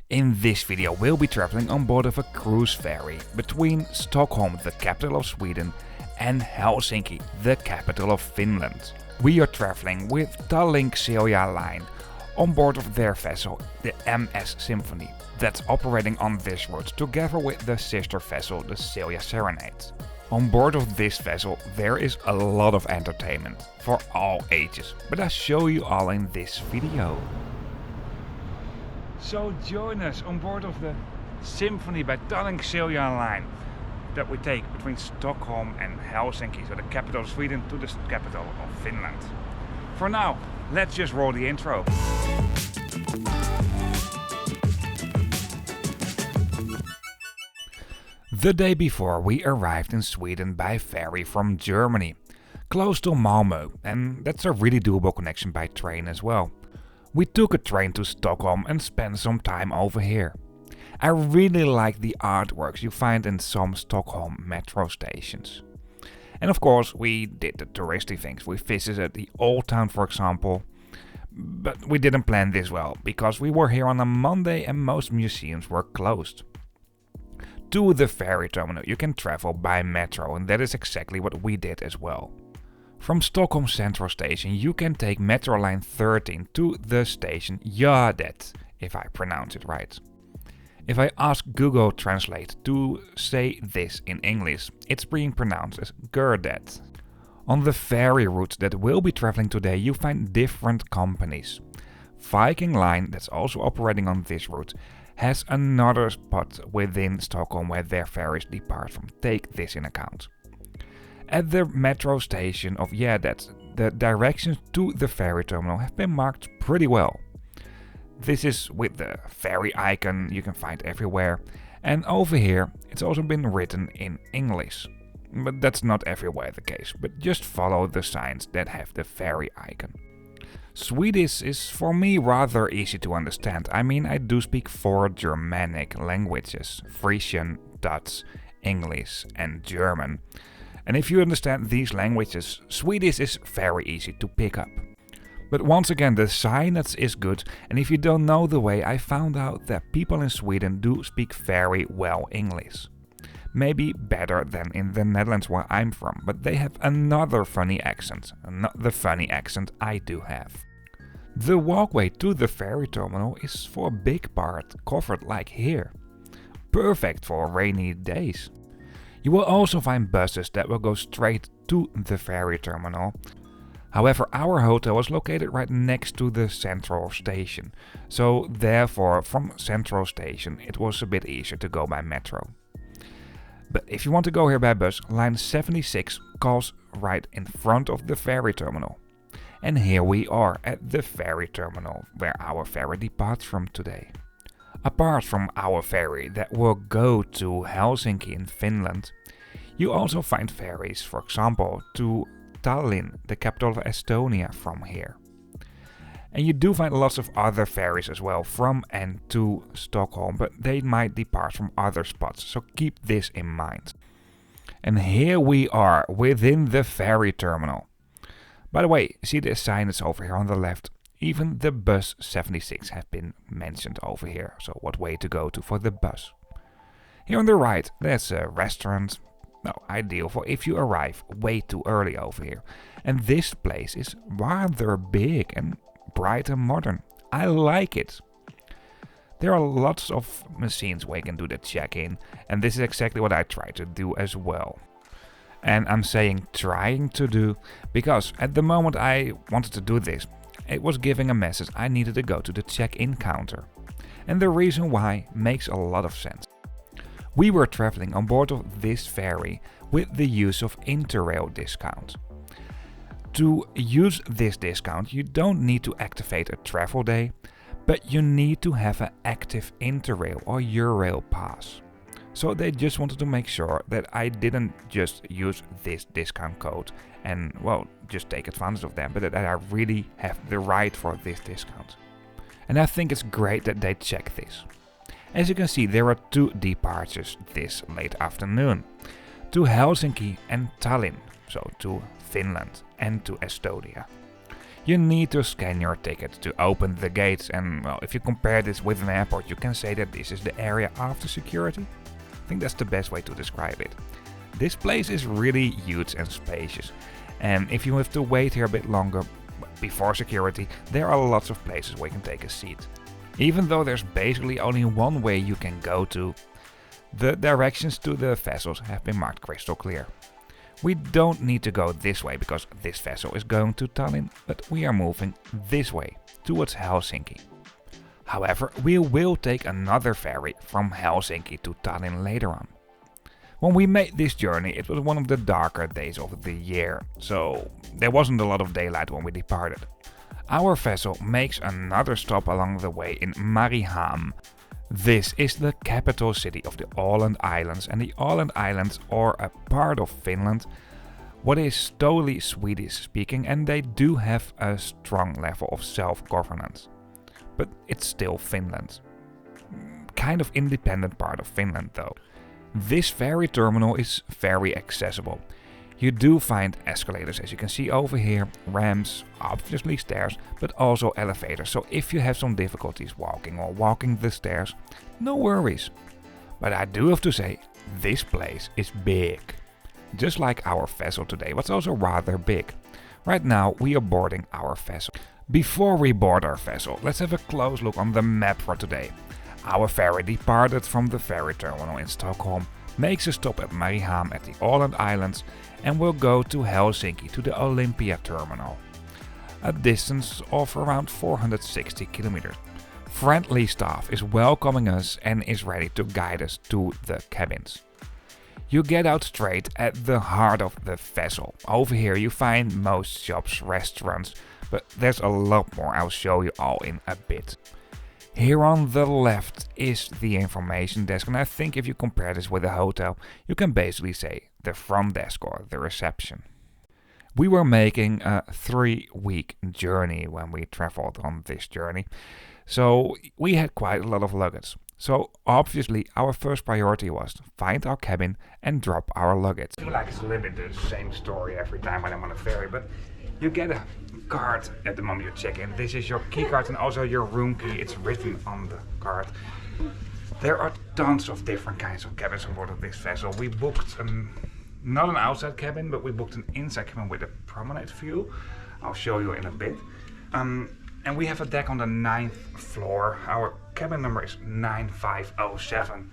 In this video we'll be traveling on board of a cruise ferry between Stockholm, the capital of Sweden, and Helsinki, the capital of Finland. We are traveling with Tallink Silja Line on board of their vessel, the Silja Symphony, that's operating on this route together with the sister vessel, the Silja Symphony. On board of this vessel there is a lot of entertainment for all ages, but I'll show you all in this video. So join us on board of the Symphony by Tallink Silja Line that we take between Stockholm and Helsinki, so the capital of Sweden, to the capital of Finland. For now, let's just roll the intro. The day before we arrived in Sweden by ferry from Germany, close to Malmö, and that's a really doable connection by train as well. We took a train to Stockholm and spent some time over here. I really like the artworks you find in some Stockholm metro stations. And of course we did the touristy things. We visited the Old Town, for example, but we didn't plan this well because we were here on a Monday and most museums were closed. To the ferry terminal you can travel by metro, and that is exactly what we did as well. From Stockholm Central Station you can take Metro Line 13 to the station Gärdet, if I pronounce it right. If I ask Google Translate to say this in English, it's being pronounced as Gärdet. On the ferry route that we'll be traveling today you find different companies. Viking Line, that's also operating on this route, has another spot within Stockholm where their ferries depart from. Take this in account. At the metro station of Gärdet, the directions to the ferry terminal have been marked pretty well. This is with the ferry icon you can find everywhere, and over here it's also been written in English. But that's not everywhere the case, but just follow the signs that have the ferry icon. Swedish is for me rather easy to understand. I mean, I do speak 4 Germanic languages: Frisian, Dutch, English and German. And if you understand these languages, Swedish is very easy to pick up. But once again, the signage is good, and if you don't know the way, I found out that people in Sweden do speak very well English. Maybe better than in the Netherlands where I'm from, but they have another funny accent, not the funny accent I do have. The walkway to the ferry terminal is for a big part covered like here. Perfect for rainy days. You will also find buses that will go straight to the ferry terminal. However, our hotel was located right next to the central station, so therefore from central station it was a bit easier to go by metro. But if you want to go here by bus, line 76 calls right in front of the ferry terminal. And here we are at the ferry terminal where our ferry departs from today. Apart from our ferry that will go to Helsinki in Finland, you also find ferries, for example, to Tallinn, the capital of Estonia, from here. And you do find lots of other ferries as well from and to Stockholm, but they might depart from other spots, so keep this in mind. And here we are within the ferry terminal. By the way, see the signage over here on the left? Even the bus 76 has been mentioned over here, so what way to go to for the bus. Here on the right there's a restaurant, ideal for if you arrive way too early over here. And this place is rather big and bright and modern. I like it. There are lots of machines where you can do the check-in, and this is exactly what I try to do as well. And I'm saying trying to do because at the moment I wanted to do this, it was giving a message I needed to go to the check-in counter. And the reason why makes a lot of sense. We were traveling on board of this ferry with the use of Interrail discount. To use this discount you don't need to activate a travel day, but you need to have an active Interrail or Eurail pass. So they just wanted to make sure that I didn't just use this discount code and just take advantage of them, but that I really have the right for this discount. And I think it's great that they check this. As you can see, there are 2 departures this late afternoon, to Helsinki and Tallinn, so to Finland and to Estonia. You need to scan your ticket to open the gates, and well, if you compare this with an airport, you can say that this is the area after security. I think that's the best way to describe it. This place is really huge and spacious, and if you have to wait here a bit longer before security, there are lots of places where you can take a seat. Even though there's basically only one way you can go to, the directions to the vessels have been marked crystal clear. We don't need to go this way because this vessel is going to Tallinn, but we are moving this way, towards Helsinki. However, we will take another ferry from Helsinki to Tallinn later on. When we made this journey, it was one of the darker days of the year, so there wasn't a lot of daylight when we departed. Our vessel makes another stop along the way in Mariehamn. This is the capital city of the Åland Islands, and the Åland Islands are a part of Finland, what is totally Swedish speaking, and they do have a strong level of self-governance. But it's still Finland. Kind of independent part of Finland though. This ferry terminal is very accessible. You do find escalators, as you can see over here, ramps, obviously stairs, but also elevators, so if you have some difficulties walking the stairs, no worries. But I do have to say, this place is big. Just like our vessel today, but also rather big. Right now we are boarding our vessel. Before we board our vessel, let's have a close look on the map for today. Our ferry departed from the ferry terminal in Stockholm, makes a stop at Mariehamn at the Åland Islands, and will go to Helsinki to the Olympia terminal. A distance of around 460 kilometers. Friendly staff is welcoming us and is ready to guide us to the cabins. You get out straight at the heart of the vessel. Over here you find most shops, restaurants, but there's a lot more. I'll show you all in a bit. Here on the left is the information desk, and I think if you compare this with a hotel, you can basically say the front desk or the reception. We were making a 3-week journey when we traveled on this journey, so we had quite a lot of luggage. So obviously our first priority was to find our cabin and drop our luggage. I feel like it's a little bit the same story every time when I'm on a ferry, but you get a card at the moment you check in. This is your key card and also your room key. It's written on the card. There are tons of different kinds of cabins on board of this vessel. We booked not an outside cabin, but we booked an inside cabin with a promenade view. I'll show you in a bit. And we have a deck on the 9th floor. Our cabin number is 9507.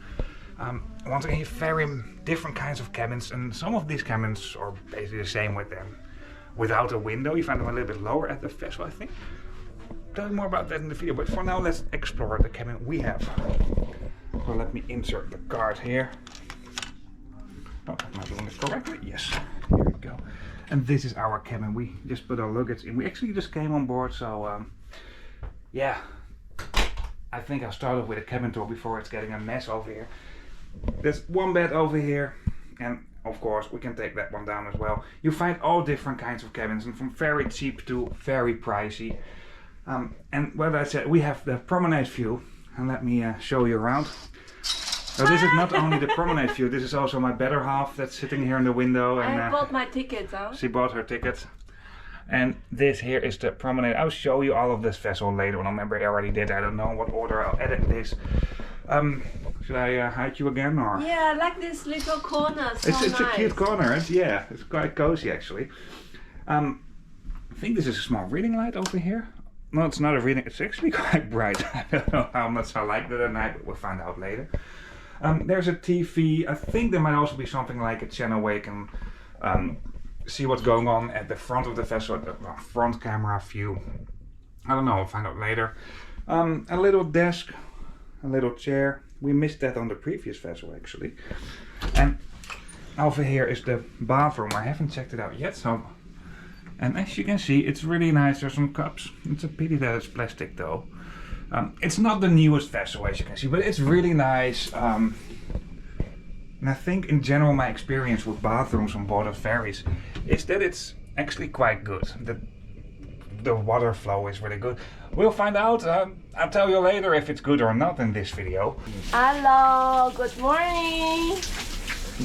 Once again, very different kinds of cabins, and some of these cabins are basically the same with them. Without a window, you find them a little bit lower at the vessel, I think. I'll tell you more about that in the video, but for now let's explore the cabin we have. So let me insert the card here. Oh, am I doing this correctly? Yes, here we go. And this is our cabin. We just put our luggage in. We actually just came on board, so yeah. I think I'll start off with a cabin tour before it's getting a mess over here. There's one bed over here, and of course we can take that one down as well. You find all different kinds of cabins, and from very cheap to very pricey. And what I said, we have the promenade view, and let me show you around. So this is not only the promenade view, this is also my better half that's sitting here in the window. And I bought my tickets, huh? She bought her tickets. And this here is the promenade. I'll show you all of this vessel later on. I remember I already did. I don't know what order I'll edit this. Should I hide you again, or? Yeah, I like this little corner. So it's nice. A cute corner. It's quite cozy actually. I think this is a small reading light over here. No, it's not a reading. It's actually quite bright. I don't know how much I like that at night, but we'll find out later. There's a TV. I think there might also be something like a channel where you can see what's going on at the front of the vessel, the front camera view. I don't know, we'll find out later. A little desk, a little chair. We missed that on the previous vessel actually. And over here is the bathroom. I haven't checked it out yet, so. And as you can see, it's really nice. There's some cups. It's a pity that it's plastic though. It's not the newest vessel, as you can see, but it's really nice. And I think in general my experience with bathrooms on board of ferries is that it's actually quite good. The water flow is really good. We'll find out. I'll tell you later if it's good or not in this video. Hello, good morning.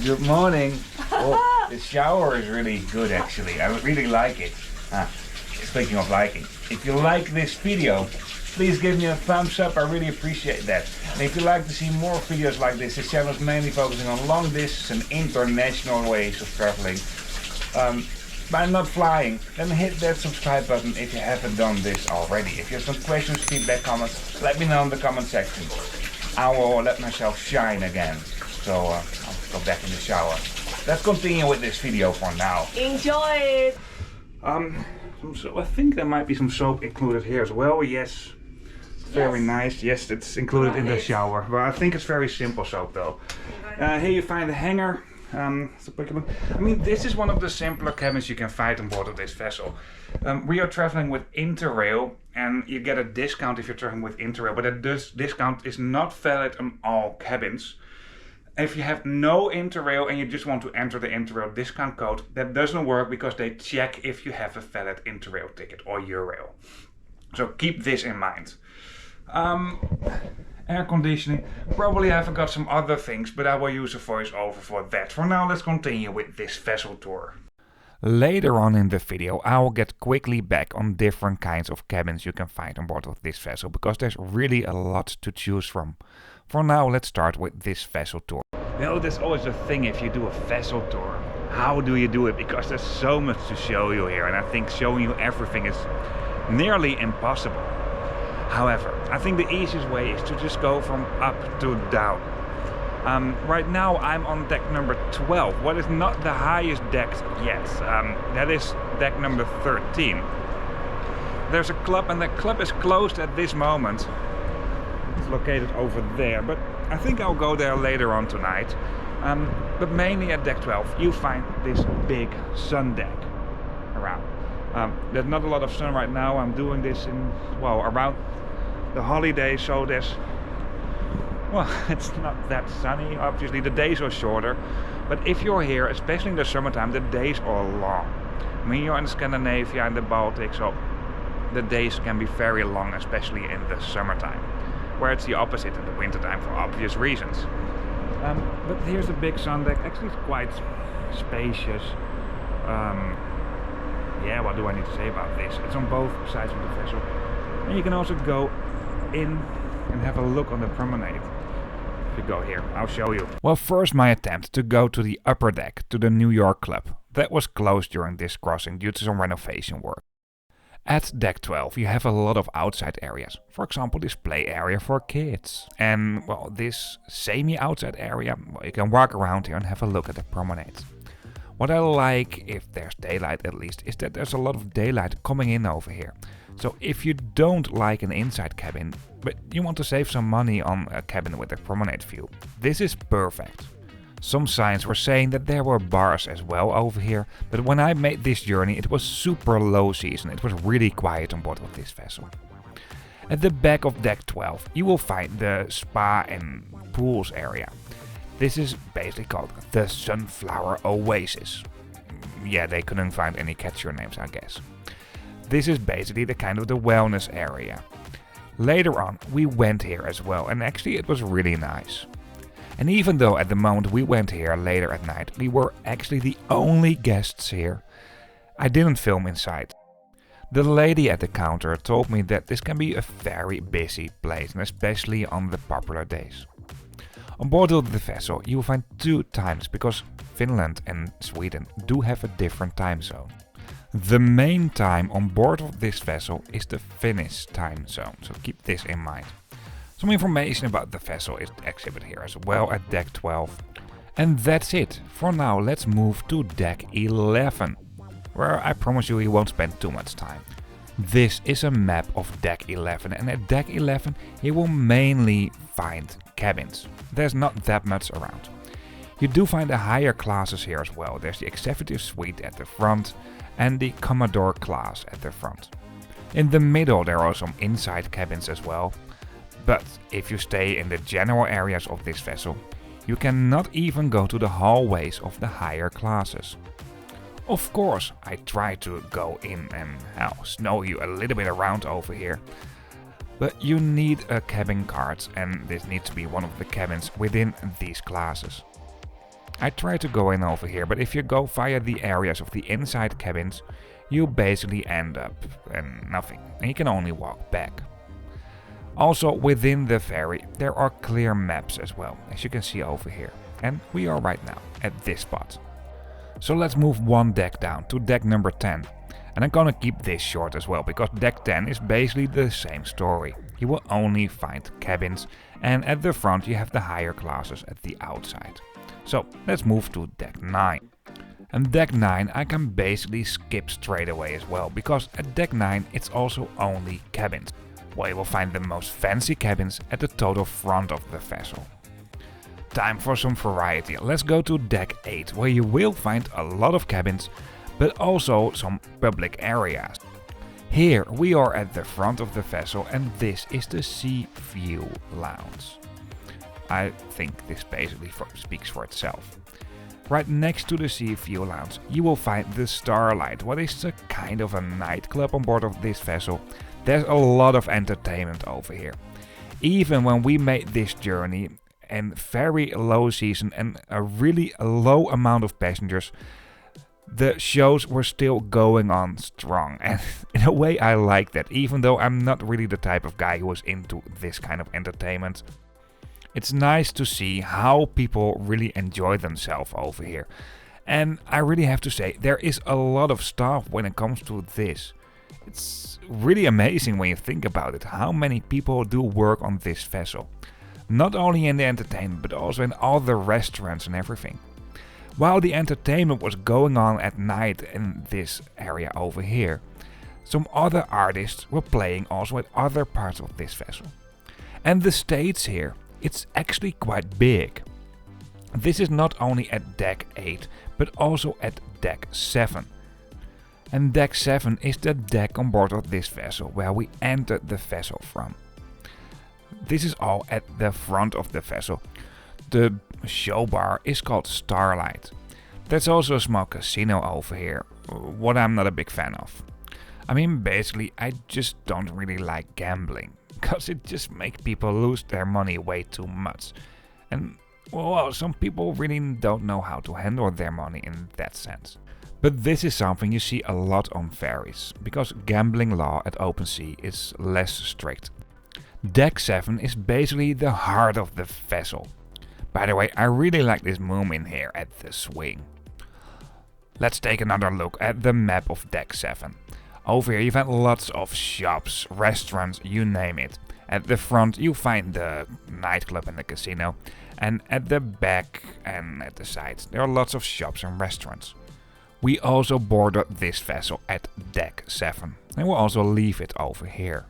Good morning. Oh, the shower is really good actually. I really like it. speaking of liking, if you like this video, please give me a thumbs up, I really appreciate that. And if you like to see more videos like this channel is mainly focusing on long distance and international ways of traveling. By not flying, then hit that subscribe button if you haven't done this already. If you have some questions, feedback, comments, let me know in the comment section. I will let myself shine again. So I'll go back in the shower. Let's continue with this video for now. Enjoy it. So I think there might be some soap included here as well. Yes. Very nice. Yes, it's included in the shower. But I think it's very simple soap though. Here you find the hanger. I mean, this is one of the simpler cabins you can find on board of this vessel. We are traveling with Interrail, and you get a discount if you're traveling with Interrail, but that discount is not valid on all cabins. If you have no Interrail and you just want to enter the Interrail discount code, that doesn't work because they check if you have a valid Interrail ticket or Eurail. So keep this in mind. Air conditioning. Probably I forgot some other things, but I will use a voiceover for that. For now, let's continue with this vessel tour. Later on in the video, I will get quickly back on different kinds of cabins you can find on board of this vessel, because there's really a lot to choose from. For now, let's start with this vessel tour. You know, there's always a thing if you do a vessel tour. How do you do it? Because there's so much to show you here, and I think showing you everything is nearly impossible. However, I think the easiest way is to just go from up to down. Right now I'm on deck number 12, what is not the highest deck yet. That is deck number 13. There's a club, and the club is closed at this moment. It's located over there, but I think I'll go there later on tonight. But mainly at deck 12 you find this big sun deck around. There's not a lot of sun right now. I'm doing this in, well, around the holidays, so there's, well, it's not that sunny. Obviously the days are shorter, but if you're here, especially in the summertime, the days are long. I mean, you're in Scandinavia and the Baltic, so the days can be very long, especially in the summertime, where it's the opposite in the wintertime for obvious reasons. But here's the big sun deck. Actually it's quite spacious. Yeah, what do I need to say about this? It's on both sides of the vessel. And you can also go in and have a look on the promenade. If you go here, I'll show you. Well, first my attempt to go to the upper deck, to the New York Club. That was closed during this crossing due to some renovation work. At deck 12 you have a lot of outside areas. For example, this play area for kids. And, well, this semi-outside area, well, you can walk around here and have a look at the promenade. What I like, if there's daylight at least, is that there's a lot of daylight coming in over here. So if you don't like an inside cabin, but you want to save some money on a cabin with a promenade view, this is perfect. Some signs were saying that there were bars as well over here, but when I made this journey it was super low season. It was really quiet on board of this vessel. At the back of deck 12 you will find the spa and pools area. This is basically called the Sunflower Oasis. Yeah, they couldn't find any catchier names, I guess. This is basically the kind of the wellness area. Later on we went here as well, and actually it was really nice. And even though at the moment we went here later at night, we were actually the only guests here, I didn't film inside. The lady at the counter told me that this can be a very busy place, and especially on the popular days. On board of the vessel you will find two times, because Finland and Sweden do have a different time zone. The main time on board of this vessel is the Finnish time zone, so keep this in mind. Some information about the vessel is exhibited here as well at deck 12. And that's it. For now let's move to deck 11, where I promise you won't spend too much time. This is a map of deck 11, and at deck 11 you will mainly find cabins. There's not that much around. You do find the higher classes here as well. There's the executive suite at the front and the Commodore class at the front. In the middle there are some inside cabins as well. But if you stay in the general areas of this vessel, you cannot even go to the hallways of the higher classes. Of course, I try to go in and snow you a little bit around over here. But you need a cabin card, and this needs to be one of the cabins within these classes. I tried to go in over here, but if you go via the areas of the inside cabins, you basically end up in nothing, and you can only walk back. Also within the ferry there are clear maps as well, as you can see over here, and we are right now at this spot. So let's move one deck down to deck number 10. And I'm gonna keep this short as well, because deck 10 is basically the same story. You will only find cabins, and at the front you have the higher classes at the outside. So let's move to deck 9. And deck 9 I can basically skip straight away as well, because at deck 9 it's also only cabins. Well, you will find the most fancy cabins at the total front of the vessel. Time for some variety. Let's go to deck 8, where you will find a lot of cabins, but also some public areas. Here we are at the front of the vessel, and this is the Sea View Lounge. I think this basically speaks for itself. Right next to the Sea View Lounge you will find the Starlight, what is a kind of a nightclub on board of this vessel. There's a lot of entertainment over here. Even when we made this journey in very low season and a really low amount of passengers, the shows were still going on strong, and in a way I like that, even though I'm not really the type of guy who is into this kind of entertainment. It's nice to see how people really enjoy themselves over here. And I really have to say, there is a lot of staff when it comes to this. It's really amazing when you think about it, how many people do work on this vessel. Not only in the entertainment, but also in all the restaurants and everything. While the entertainment was going on at night in this area over here, some other artists were playing also at other parts of this vessel. And the stage here, it's actually quite big. This is not only at deck 8, but also at deck 7. And deck 7 is the deck on board of this vessel, where we entered the vessel from. This is all at the front of the vessel. The show bar is called Starlight. There's also a small casino over here, what I'm not a big fan of. I mean, basically I just don't really like gambling, because it just makes people lose their money way too much. And well, some people really don't know how to handle their money in that sense. But this is something you see a lot on ferries, because gambling law at open sea is less strict. Deck 7 is basically the heart of the vessel. By the way, I really like this moon in here at the swing. Let's take another look at the map of deck 7. Over here you find lots of shops, restaurants, you name it. At the front you find the nightclub and the casino, and at the back and at the sides there are lots of shops and restaurants. We also boarded this vessel at deck 7, and we'll also leave it over here.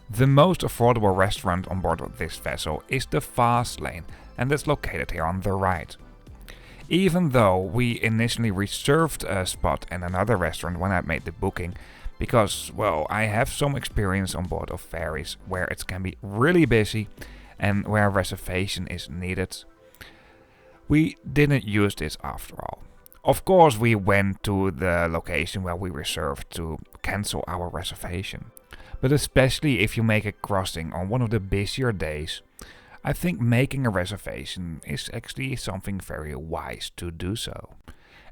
The most affordable restaurant on board of this vessel is the Fast Lane, and that's located here on the right. Even though we initially reserved a spot in another restaurant when I made the booking, because, well, I have some experience on board of ferries where it can be really busy and where a reservation is needed, we didn't use this after all. Of course we went to the location where we reserved to cancel our reservation. But especially if you make a crossing on one of the busier days, I think making a reservation is actually something very wise to do so.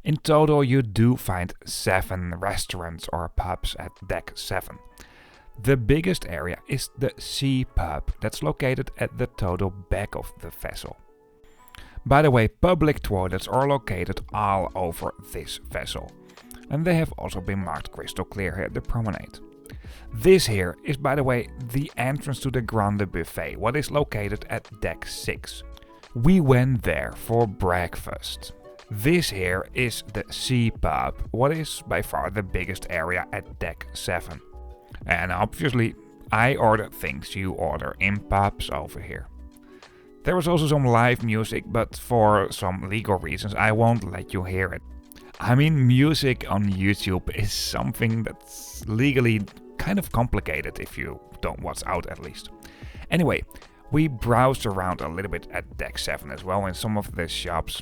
In total you do find 7 restaurants or pubs at deck 7. The biggest area is the Sea Pub, that's located at the total back of the vessel. By the way, public toilets are located all over this vessel, and they have also been marked crystal clear here at the promenade. This here is, by the way, the entrance to the Grande Buffet, what is located at deck 6. We went there for breakfast. This here is the Sea Pub, what is by far the biggest area at deck 7. And obviously I ordered things you order in pubs over here. There was also some live music, but for some legal reasons I won't let you hear it. I mean, music on YouTube is something that's legally kind of complicated if you don't watch out at least. Anyway, we browsed around a little bit at deck 7 as well in some of the shops.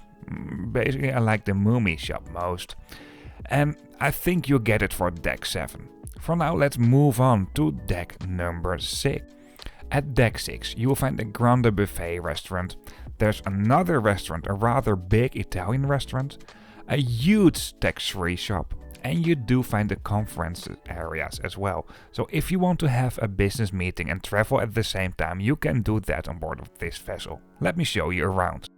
Basically I like the Moomy shop most. And I think you get it for deck 7. For now let's move on to deck number 6. At deck 6 you will find the Grande Buffet restaurant. There's another restaurant, a rather big Italian restaurant, a huge tax-free shop, and you do find the conference areas as well. So if you want to have a business meeting and travel at the same time, you can do that on board of this vessel. Let me show you around.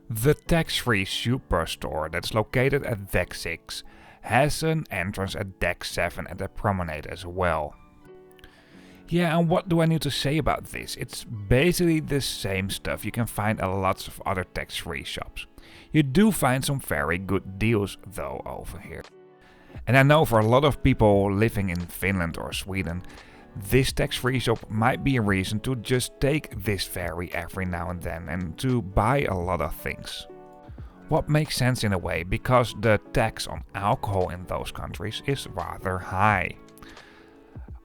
The tax-free superstore that's located at deck 6 has an entrance at deck 7 at the promenade as well. Yeah, and what do I need to say about this? It's basically the same stuff you can find at lots of other tax-free shops. You do find some very good deals though over here. And I know for a lot of people living in Finland or Sweden, this tax-free shop might be a reason to just take this ferry every now and then and to buy a lot of things. What makes sense in a way, because the tax on alcohol in those countries is rather high.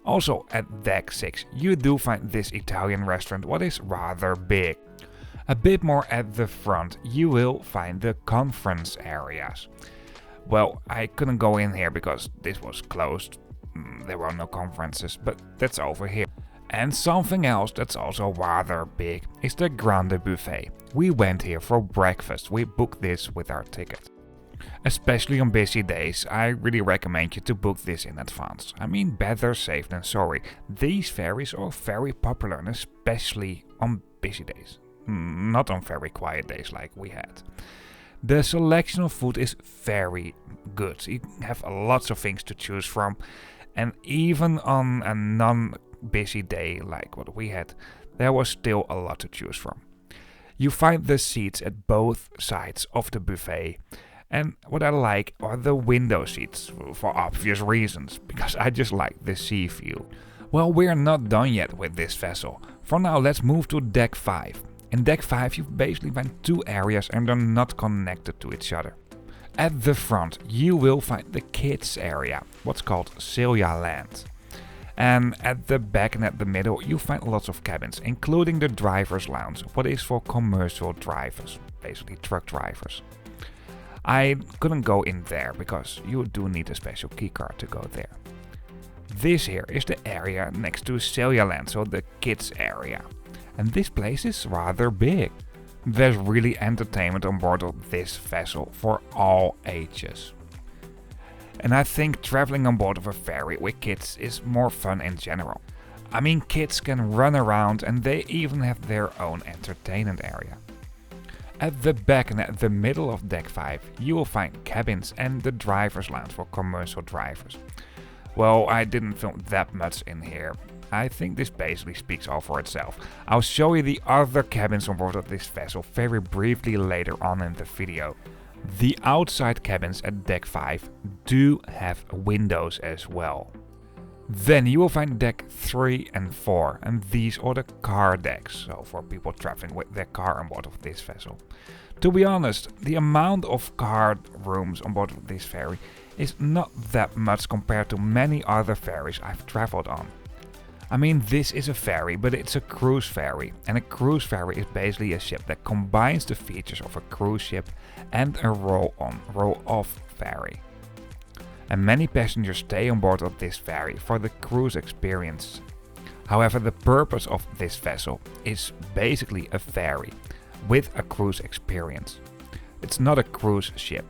Also at deck 6 you do find this Italian restaurant, what is rather big. A bit more at the front you will find the conference areas. Well, I couldn't go in here because this was closed. There were no conferences, but that's over here. And something else that's also rather big is the Grande Buffet. We went here for breakfast, we booked this with our ticket. Especially on busy days, I really recommend you to book this in advance. I mean, better safe than sorry. These ferries are very popular, and especially on busy days. Not on very quiet days like we had. The selection of food is very good. You have lots of things to choose from, and even on a non-busy day like what we had, there was still a lot to choose from. You find the seats at both sides of the buffet, and what I like are the window seats, for obvious reasons, because I just like the sea view. Well, we're not done yet with this vessel. For now, let's move to deck 5. In deck 5 you basically find two areas and they're not connected to each other. At the front you will find the kids area, what's called Silja Line. And at the back and at the middle you find lots of cabins, including the driver's lounge, what is for commercial drivers, basically truck drivers. I couldn't go in there because you do need a special keycard to go there. This here is the area next to Silja Line, so the kids area. And this place is rather big. There's really entertainment on board of this vessel for all ages. And I think traveling on board of a ferry with kids is more fun in general. I mean, kids can run around and they even have their own entertainment area. At the back and at the middle of deck 5 you will find cabins and the driver's lounge for commercial drivers. Well, I didn't film that much in here. I think this basically speaks all for itself. I'll show you the other cabins on board of this vessel very briefly later on in the video. The outside cabins at deck 5 do have windows as well. Then you will find deck 3 and 4, and these are the car decks, so for people traveling with their car on board of this vessel. To be honest, the amount of car rooms on board of this ferry is not that much compared to many other ferries I've traveled on. I mean, this is a ferry, but it's a cruise ferry, and a cruise ferry is basically a ship that combines the features of a cruise ship and a roll-on, roll-off ferry. And many passengers stay on board of this ferry for the cruise experience. However, the purpose of this vessel is basically a ferry with a cruise experience. It's not a cruise ship.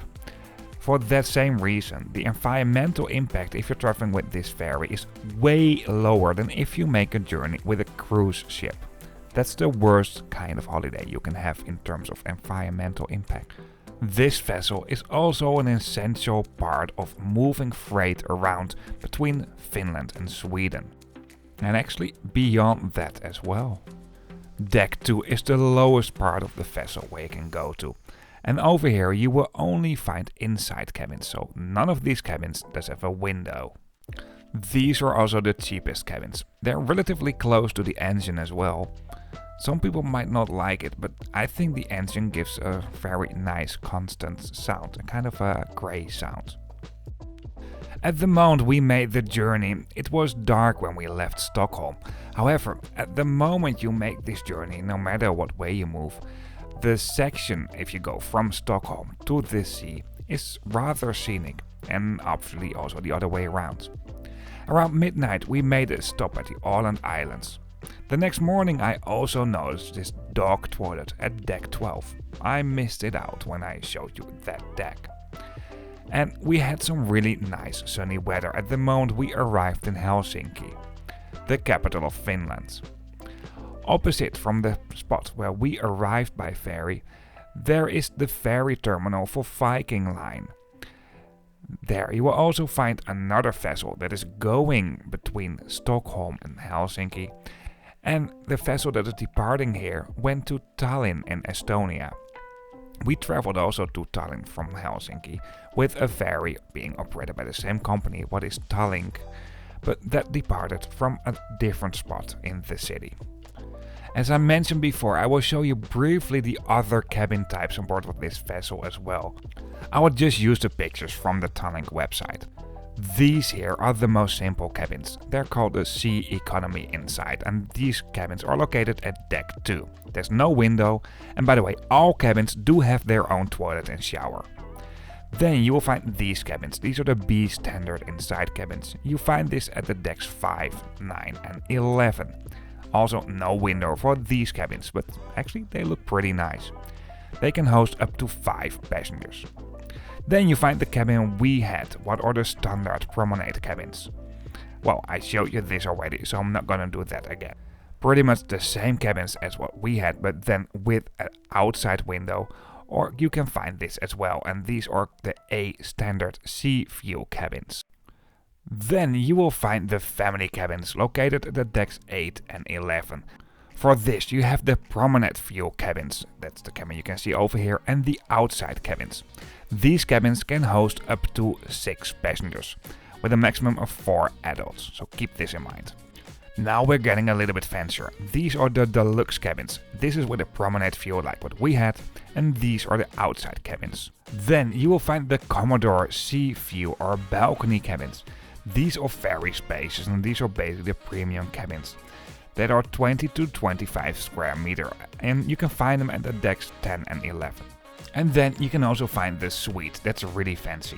For that same reason, the environmental impact if you're traveling with this ferry is way lower than if you make a journey with a cruise ship. That's the worst kind of holiday you can have in terms of environmental impact. This vessel is also an essential part of moving freight around between Finland and Sweden. And actually beyond that as well. Deck 2 is the lowest part of the vessel where you can go to. And over here you will only find inside cabins, so none of these cabins does have a window. These are also the cheapest cabins. They're relatively close to the engine as well. Some people might not like it, but I think the engine gives a very nice constant sound, a kind of a grey sound. At the moment we made the journey, it was dark when we left Stockholm. However, at the moment you make this journey, no matter what way you move, the section, if you go from Stockholm to the sea, is rather scenic, and obviously also the other way around. Around midnight we made a stop at the Åland Islands. The next morning I also noticed this dog toilet at deck 12. I missed it out when I showed you that deck. And we had some really nice sunny weather at the moment we arrived in Helsinki, the capital of Finland. Opposite from the spot where we arrived by ferry, there is the ferry terminal for Viking Line. There you will also find another vessel that is going between Stockholm and Helsinki, and the vessel that is departing here went to Tallinn in Estonia. We traveled also to Tallinn from Helsinki with a ferry being operated by the same company, what is Tallink, but that departed from a different spot in the city. As I mentioned before, I will show you briefly the other cabin types on board with this vessel as well. I will just use the pictures from the Tallink website. These here are the most simple cabins. They're called the Sea Economy inside, and these cabins are located at deck 2. There's no window, and by the way, all cabins do have their own toilet and shower. Then you will find these cabins. These are the B standard inside cabins. You find this at the decks 5, 9 and 11. Also no window for these cabins, but actually they look pretty nice. They can host up to 5 passengers. Then you find the cabin we had. What are the standard promenade cabins? Well, I showed you this already, so I'm not gonna do that again. Pretty much the same cabins as what we had, but then with an outside window, or you can find this as well, and these are the A standard sea view cabins. Then you will find the family cabins located at the decks 8 and 11. For this you have the promenade view cabins, that's the cabin you can see over here, and the outside cabins. These cabins can host up to 6 passengers, with a maximum of 4 adults, so keep this in mind. Now we're getting a little bit fancier. These are the deluxe cabins. This is with a promenade view like what we had, and these are the outside cabins. Then you will find the Commodore Sea View or balcony cabins. These are very spacious, and these are basically the premium cabins that are 20 to 25 square meter, and you can find them at the decks 10 and 11. And then you can also find the suite, that's really fancy.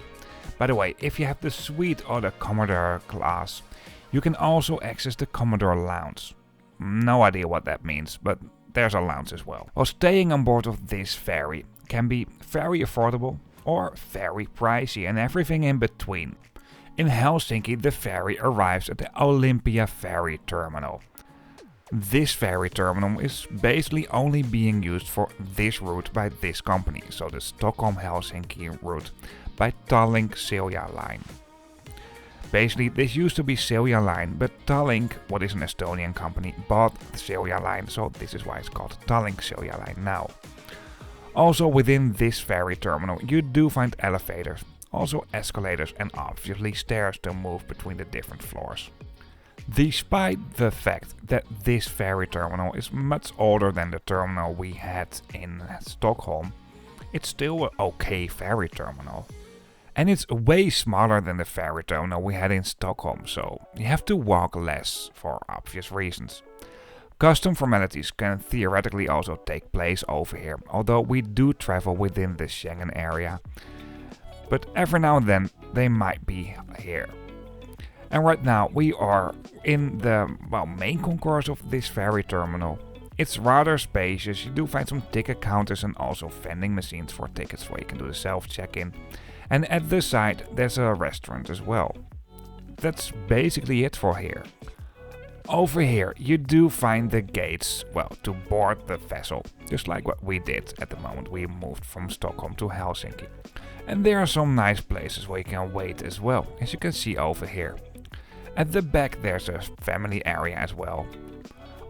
By the way, if you have the suite or the Commodore class, you can also access the Commodore Lounge. No idea what that means, but there's a lounge as well. Well, staying on board of this ferry can be very affordable or very pricey, and everything in between. In Helsinki, the ferry arrives at the Olympia ferry terminal. This ferry terminal is basically only being used for this route by this company, so the Stockholm-Helsinki route by Tallink Silja Line. Basically, this used to be Silja Line, but Tallink, what is an Estonian company, bought the Silja Line, so this is why it's called Tallink Silja Line now. Also within this ferry terminal you do find elevators, also escalators and obviously stairs to move between the different floors. Despite the fact that this ferry terminal is much older than the terminal we had in Stockholm, it's still an okay ferry terminal. And it's way smaller than the ferry terminal we had in Stockholm, so you have to walk less for obvious reasons. Custom formalities can theoretically also take place over here, although we do travel within the Schengen area. But every now and then they might be here. And right now we are in the main concourse of this ferry terminal. It's rather spacious, you do find some ticket counters and also vending machines for tickets where you can do the self-check-in. And at the side there's a restaurant as well. That's basically it for here. Over here you do find the gates, to board the vessel, just like what we did at the moment we moved from Stockholm to Helsinki. And there are some nice places where you can wait as well, as you can see over here. At the back there's a family area as well.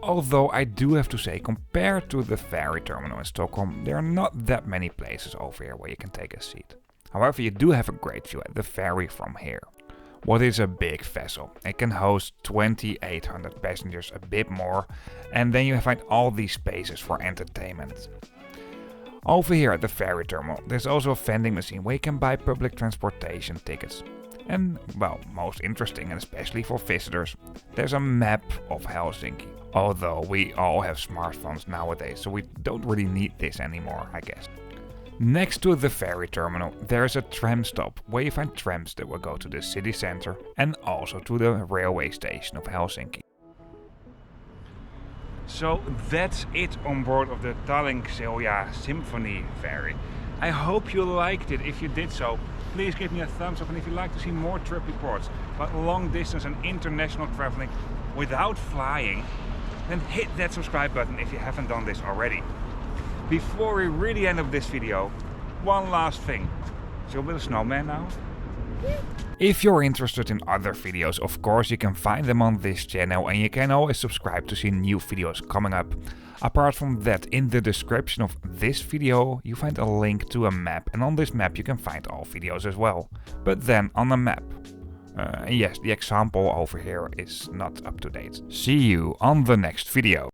Although I do have to say, compared to the ferry terminal in Stockholm, there are not that many places over here where you can take a seat. However, you do have a great view at the ferry from here. What is a big vessel? It can host 2,800 passengers, a bit more, and then you find all these spaces for entertainment. Over here at the ferry terminal, there's also a vending machine where you can buy public transportation tickets. And, most interesting, and especially for visitors, there's a map of Helsinki. Although we all have smartphones nowadays, so we don't really need this anymore, I guess. Next to the ferry terminal, there's a tram stop where you find trams that will go to the city center and also to the railway station of Helsinki. So that's it on board of the Tallink Silja Symphony ferry. I hope you liked it. If you did so, please give me a thumbs up, and if you'd like to see more trip reports about long distance and international traveling without flying, then hit that subscribe button if you haven't done this already. Before we really end up this video, one last thing. Shall we build a snowman now? If you're interested in other videos, of course you can find them on this channel, and you can always subscribe to see new videos coming up. Apart from that, in the description of this video you find a link to a map, and on this map you can find all videos as well. But then on the map, yes, the example over here is not up to date. See you on the next video.